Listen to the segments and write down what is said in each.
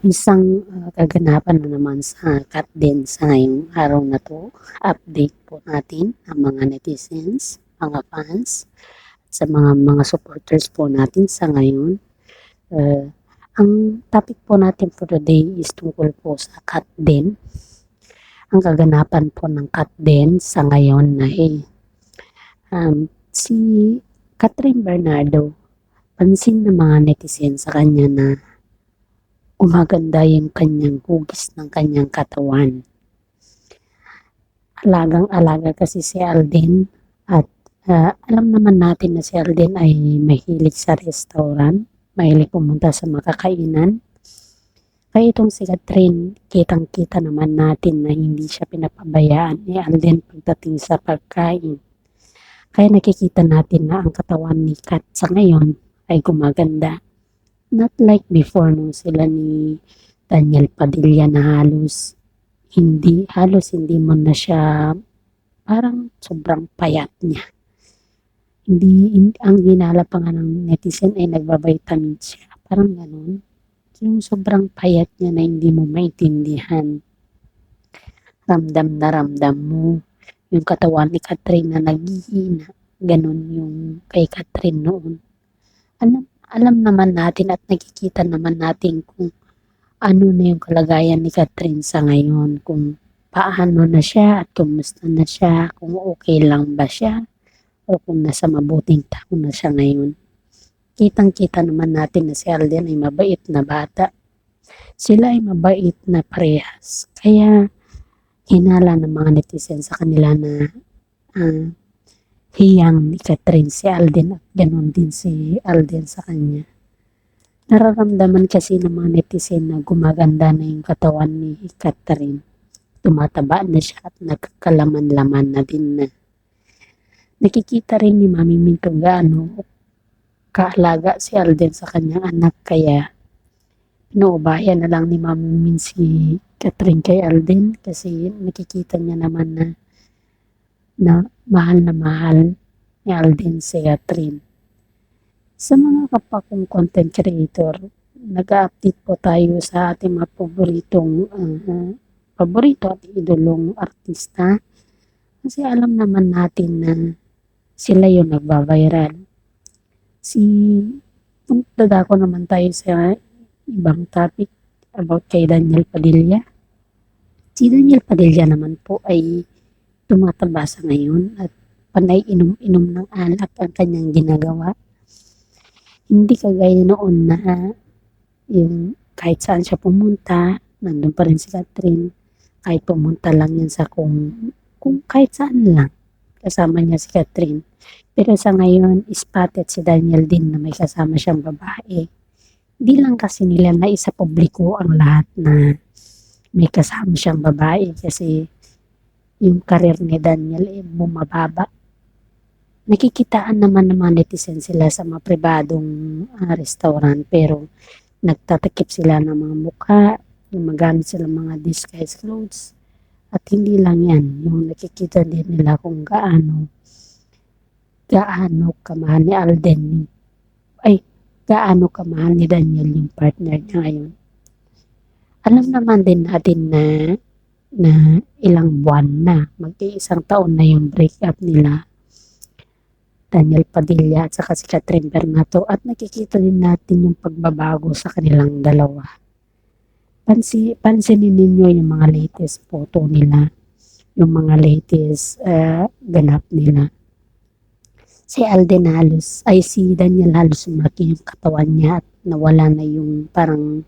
Isang kaganapan na naman sa cut din sa ngayong araw na to. Update po natin ang mga netizens, mga fans, sa mga supporters po natin sa ngayon. Uh, ang topic po natin for today is tungkol po sa cut din. Ang kaganapan po ng cut din sa ngayon na si Catherine Bernardo, pansin ng mga netizens sa kanya na gumaganda yung kanyang hugis ng kanyang katawan. Alagang-alaga kasi si Alden at alam naman natin na si Alden ay mahilig sa restaurant, mahilig pumunta sa makakainan. Kaya itong si Catherine, kitang-kita naman natin na hindi siya pinapabayaan ni Alden pagdating sa pagkain. Kaya nakikita natin na ang katawan ni Kat sa ngayon ay gumaganda. Not like before nung sila ni Daniel Padilla na halos hindi mo na siya, parang sobrang payat niya. Ang hinala pa nga ng netizen ay nagbabitamin siya. Parang ganun. Yung sobrang payat niya na hindi mo maintindihan. Ramdam na ramdam mo yung katawan ni Catherine na naghihina. Ganun yung kay Catherine noon. Alam naman natin at nakikita naman natin kung ano na yung kalagayan ni Catherine sa ngayon, kung paano na siya at kumusta na siya, kung okay lang ba siya o kung nasa mabuting tao na siya ngayon. Kitang-kita naman natin na si Alden ay mabait na bata. Sila ay mabait na parehas. Kaya hinala ng mga netizen sa kanila na hiyang ni Catherine si Alden at ganoon din si Alden sa kanya. Nararamdaman kasi ng mga netizen na gumaganda na yung katawan ni Catherine. Tumataba na siya at nagkakalaman-laman na din na. Nakikita rin ni Mami Minto gaano kaalaga si Alden sa kanyang anak, kaya pinuubayan na lang ni Mami Min si Catherine kay Alden kasi nakikita niya naman na mahal ni Alden si Catherine. Sa mga kapakong content creator, nag-update po tayo sa ating mga paborito at idolong artista kasi alam naman natin na sila yung nagbaviral. Dadako naman tayo sa ibang topic about kay Daniel Padilla. Si Daniel Padilla naman po ay tumataba sa ngayon at panay inom-inom ng alak ang kanyang ginagawa. Hindi kagaya noon na yung kahit saan siya pumunta, nandun pa rin si Catherine. Kahit pumunta lang yan sa kung kahit saan lang, kasama niya si Catherine. Pero sa ngayon, spotted si Daniel din na may kasama siyang babae. Di lang kasi nila na isa publiko ang lahat na may kasama siyang babae kasi yung karir ni Daniel ay bumababa. Nakikitaan naman ng mga netizen sila sa mga pribadong restaurant pero nagtatakip sila ng mga mukha, gumagamit sila mga disguise clothes at hindi lang yan, yung nakikita din nila kung gaano kamahal ni Alden gaano kamahal ni Daniel yung partner niya ngayon. Alam naman din natin na ilang buwan na, mag-iisang taon na yung breakup nila Daniel Padilla at saka si Catherine Bernardo at nakikita din natin yung pagbabago sa kanilang dalawa. Pansinin ninyo yung mga latest photo nila, yung mga latest ganap nila. Si Daniel halos sumaki yung katawan niya at nawala na yung parang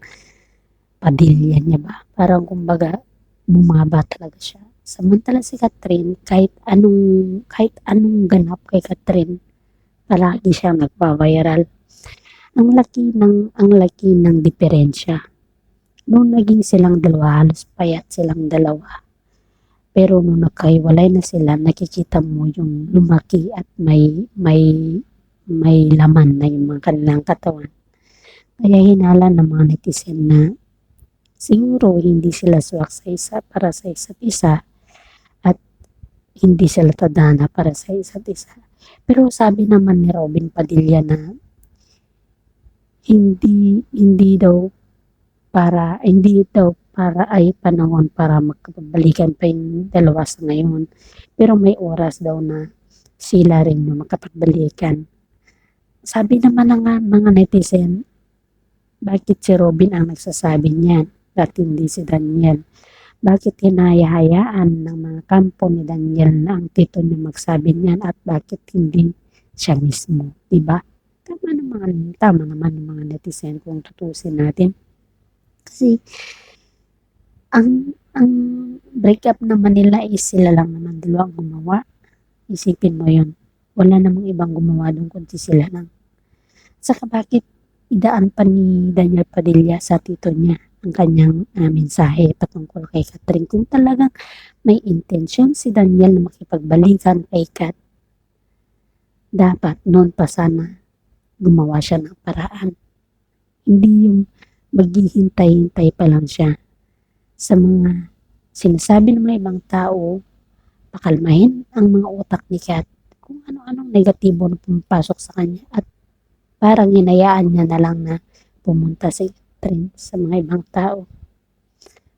padilya niya ba. Parang kumbaga bumaba talaga siya. Samantala si Catherine, kahit anong ganap kay Catherine, palagi siyang nagpa-viral. Ang laki ng diferensya. Noong naging silang dalawa, halos payat silang dalawa. Pero nung nagkahiwalay na sila, nakikita mo yung lumaki at may laman na yung mga kanilang katawan. Kaya hinala ng mga netizen na siguro hindi sila swak para sa isa't isa at hindi sila tadhana para sa isa't isa. Pero sabi naman ni Robin Padilla na hindi daw para hindi daw para ay panahon para magkapag-balikan pa yung dalawa sa ngayon. Pero may oras daw na sila rin yung makapag-balikan. Sabi naman ng mga netizen, bakit si Robin ang nagsasabi niyan at hindi si Daniel? Bakit hinahayaan ng mga kampo ni Daniel na ang tito niya magsabi niyan at bakit hindi siya mismo, 'di ba? Tama naman ng mga netizen kung tutusin natin. Kasi ang breakup naman nila is sila lang naman dalawa ang gumawa. Isipin mo 'yon. Wala namang ibang gumawa doon kundi sila lang. Saka bakit idaan pa ni Daniel Padilla sa tito niya ang kanyang mensahe patungkol kay Catherine. Kung talagang may intensyon si Daniel na makipagbalikan kay Kat, dapat noon pa sana gumawa siya ng paraan. Hindi yung maghihintay-hintay pa lang siya sa mga sinasabi ng mga ibang tao, pakalmahin ang mga utak ni Kat kung ano-anong negatibo na pumapasok sa kanya at parang hinayaan niya na lang na pumunta si Catherine sa mga ibang tao.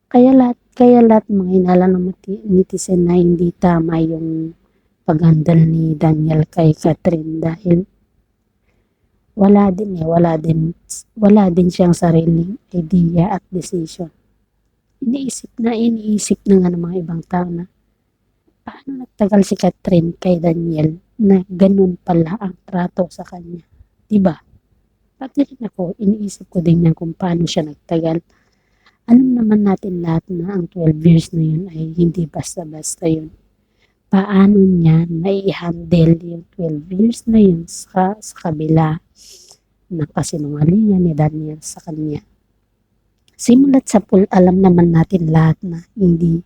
Kaya lahat mga hinala ng netizen na hindi tama yung paghandle ni Daniel kay Catherine dahil wala din siyang sariling idea at decision. Iniisip na nga ng mga ibang tao na paano nagtagal si Catherine kay Daniel na ganun pala ang trato sa kanya. Diba? Pati rin ako, iniisip ko din yan kung paano siya nagtagal. Alam naman natin lahat na ang 12 years na yun ay hindi basta-basta yun. Paano niya nai-handle yung 12 years na yun sa kabila ng kasinungalingan ni Daniel sa kanya. Simulat sa pool, alam naman natin lahat na hindi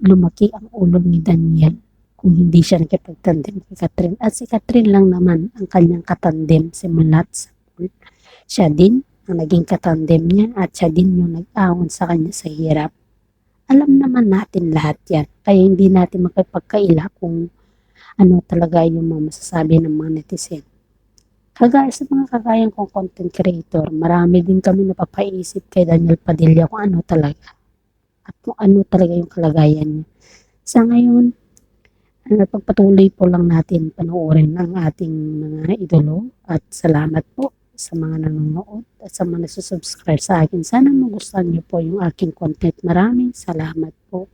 lumaki ang ulo ni Daniel kung hindi siya nakipagtandem kay Catherine. At si Catherine lang naman ang kanyang katandem simulat sa pool. Siya din ang naging katandem niya at siya din yung nag-ahon sa kanya sa hirap. Alam naman natin lahat yan. Kaya hindi natin makipagkaila kung ano talaga yung mga masasabi ng mga netizen. Kagaya sa mga kagayang kong content creator, marami din kami napapaisip kay Daniel Padilla kung ano talaga at kung ano talaga yung kalagayan niya. Sa ngayon, pagpatuloy po lang natin panoorin ang ating mga idolo at salamat po sa mga nanonood at sa mga nagsusubscribe sa akin. Sana magustuhan niyo po yung aking content. Maraming salamat po.